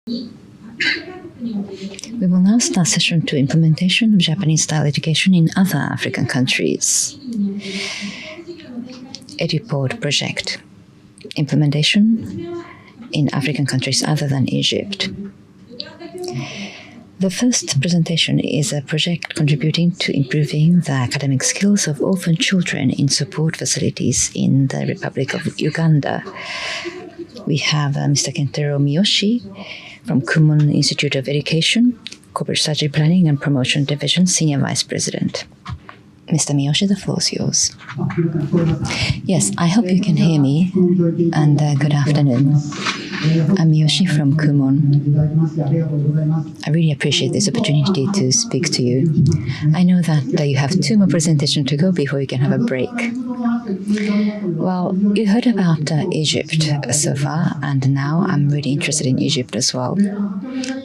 We will now start session 2, implementation of Japanese-style education in other African countries. EduPod project, implementation in African countries other than Egypt. The first presentation is a project contributing to improving the academic skills of orphan children in support facilities in the Republic of Uganda. We have Mr. Kentaro Miyoshi from Kumon Institute of Education, Corporate Strategy Planning and Promotion Division, Senior Vice President. Mr. Miyoshi, the floor is yours. Yes, I hope you can hear me, and good afternoon. I'm Miyoshi from Kumon. I really appreciate this opportunity to speak to you. I know that you have 2 more presentations to go before you can have a break. Well, you heard about Egypt so far, and now I'm really interested in Egypt as well.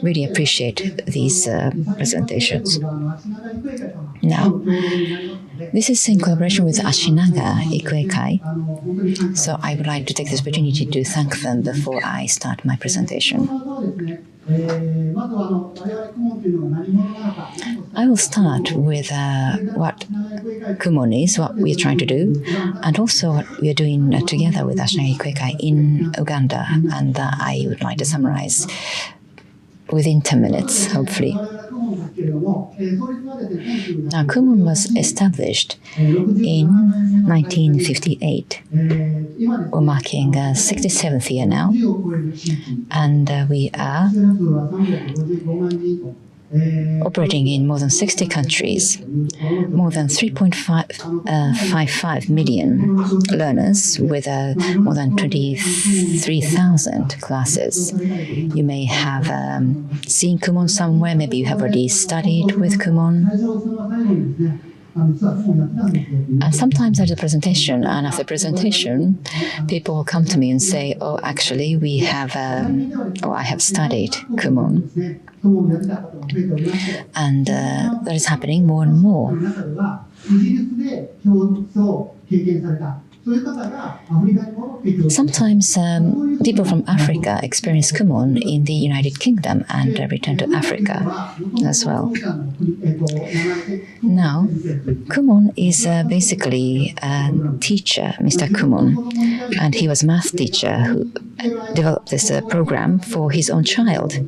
Really appreciate these presentations. Now, this is in collaboration with Ashinaga Ikuekai, so I would like to take this opportunity to thank them before I start my presentation. I will start with what Kumon is, what we are trying to do, and also what we are doing together with Ashinaga Ikuekai in Uganda, and I would like to summarize within 10 minutes, hopefully. Now, Kumon was established in 1958. We're marking 67th year now, and we are operating in more than 60 countries, more than 3.55 million learners with more than 23,000 classes. You may have seen Kumon somewhere, maybe you have already studied with Kumon. And sometimes there's a presentation, and after presentation, people will come to me and say, oh, actually, we have, I have studied Kumon. And that is happening more and more. Sometimes people from Africa experience Kumon in the United Kingdom and return to Africa as well. Now, Kumon is basically a teacher, Mr. Kumon, and he was a math teacher who developed this program for his own child,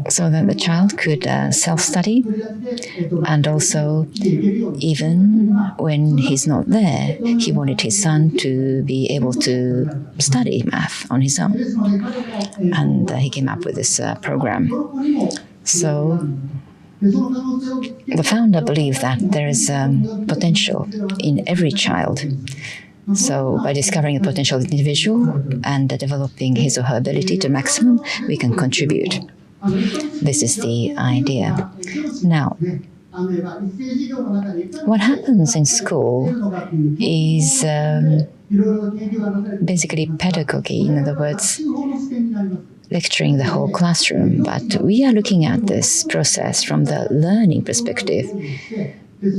so that the child could self-study, and also even when he's not there, he wanted his son to be able to study math on his own. And he came up with this program. So the founder believed that there is potential in every child. So by discovering the potential of the individual and developing his or her ability to maximum, we can contribute. This is the idea. Now, what happens in school is basically pedagogy, in other words, lecturing the whole classroom. But we are looking at this process from the learning perspective.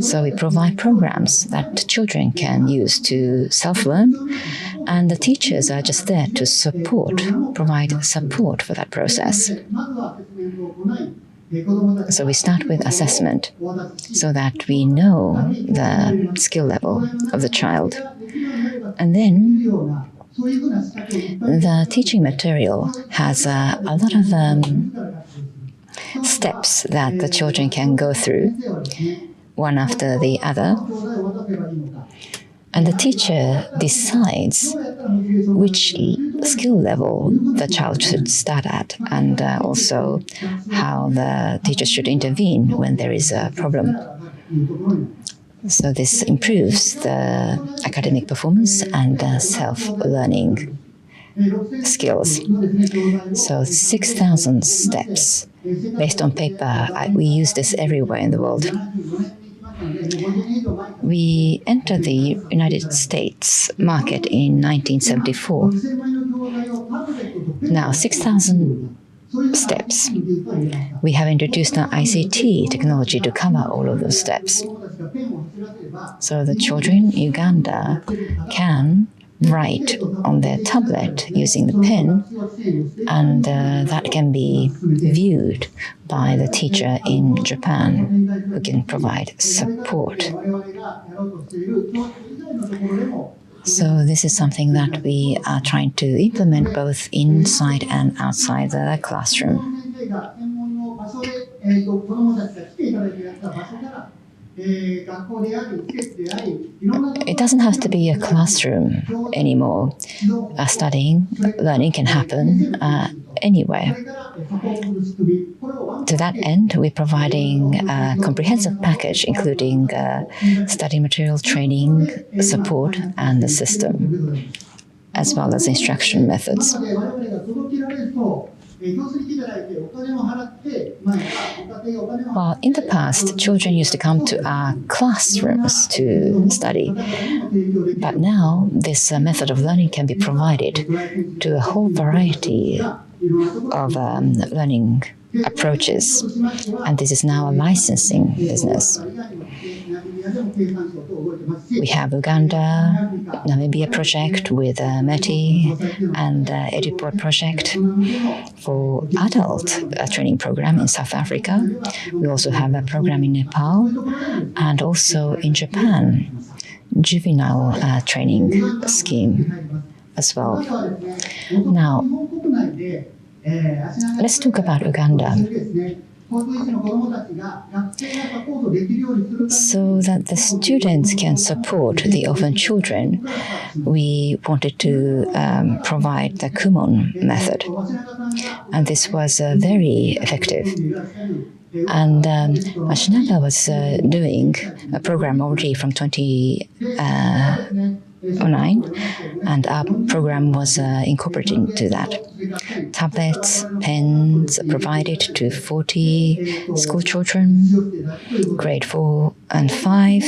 So we provide programs that children can use to self-learn, and the teachers are just there to provide support for that process. So we start with assessment so that we know the skill level of the child. And then the teaching material has a lot of steps that the children can go through, one after the other. And the teacher decides which skill level the child should start at, and also how the teacher should intervene when there is a problem. So this improves the academic performance and self-learning skills. So 6,000 steps based on paper. We use this everywhere in the world. We entered the United States market in 1974. Now, 6,000 steps. We have introduced an ICT technology to cover all of those steps. So the children in Uganda can write on their tablet using the pen, and that can be viewed by the teacher in Japan, who can provide support. So this is something that we are trying to implement both inside and outside the classroom. It doesn't have to be a classroom anymore. Learning can happen anywhere. To that end, we're providing a comprehensive package, including study material, training, support, and the system, as well as instruction methods. Well, in the past, children used to come to our classrooms to study, but now this method of learning can be provided to a whole variety of learning approaches, and this is now a licensing business. We have Uganda, Namibia project with METI, and Ediport project for adult training program in South Africa. We also have a program in Nepal, and also in Japan, juvenile training scheme as well. Now, let's talk about Uganda. So that the students can support the orphan children, we wanted to provide the Kumon method. And this was very effective. And Mashinaka was doing a program already from 2009, and our program was incorporated into that. Tablets, pens provided to 40 school children, grade 4 and 5.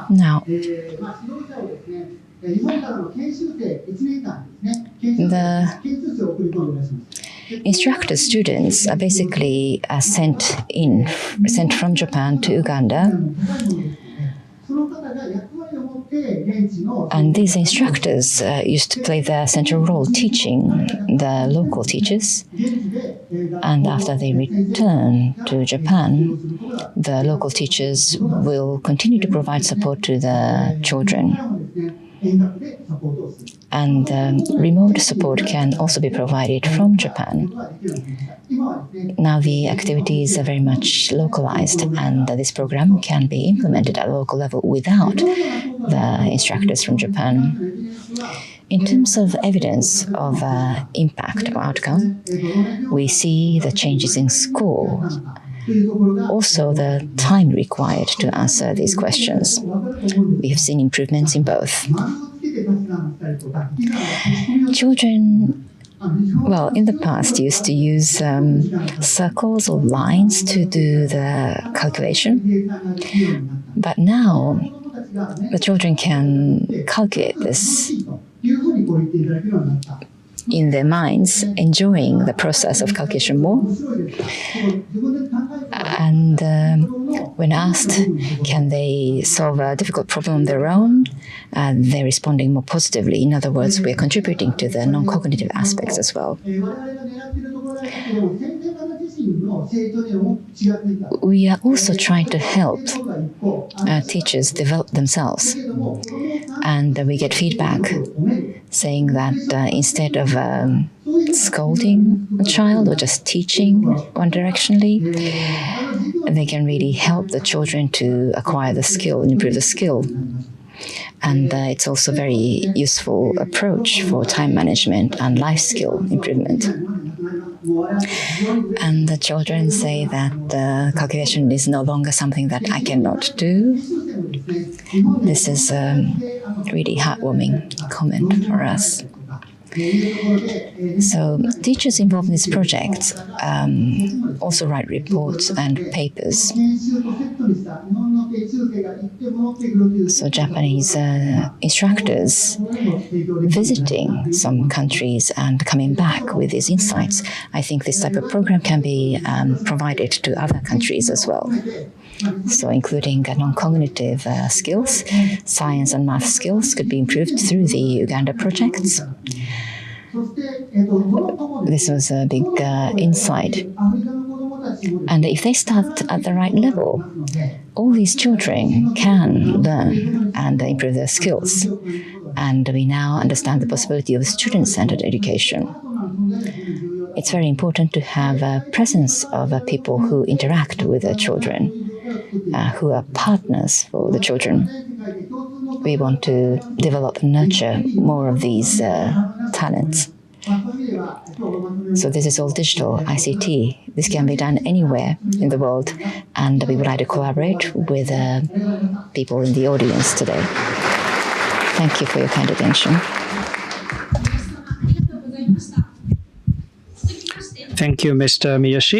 Now, the instructor students are basically sent from Japan to Uganda. And these instructors used to play the central role teaching the local teachers. And after they return to Japan, the local teachers will continue to provide support to the children. And remote support can also be provided from Japan. Now the activities are very much localized, and this program can be implemented at a local level without the instructors from Japan. In terms of evidence of impact or outcome, we see the changes in score, also the time required to answer these questions. We have seen improvements in both. Children, well, in the past used to use circles or lines to do the calculation, but now the children can calculate this in their minds, enjoying the process of calculation more. And when asked, can they solve a difficult problem on their own, they're responding more positively. In other words, we're contributing to the non-cognitive aspects as well. We are also trying to help teachers develop themselves. And we get feedback saying that instead of scolding a child or just teaching one directionally, they can really help the children to acquire the skill and improve the skill. And it's also a very useful approach for time management and life skill improvement. And the children say that calculation is no longer something that I cannot do. This is a really heartwarming comment for us. So teachers involved in this project also write reports and papers. So Japanese instructors visiting some countries and coming back with these insights. I think this type of program can be provided to other countries as well. So including non-cognitive skills, science and math skills could be improved through the Uganda projects. This was a big insight. And if they start at the right level, all these children can learn and improve their skills. And we now understand the possibility of student-centered education. It's very important to have a presence of people who interact with the children, who are partners for the children. We want to develop and nurture more of these talents. So this is all digital, ICT. This can be done anywhere in the world, and we would like to collaborate with people in the audience today. Thank you for your kind attention. Thank you, Mr. Miyoshi.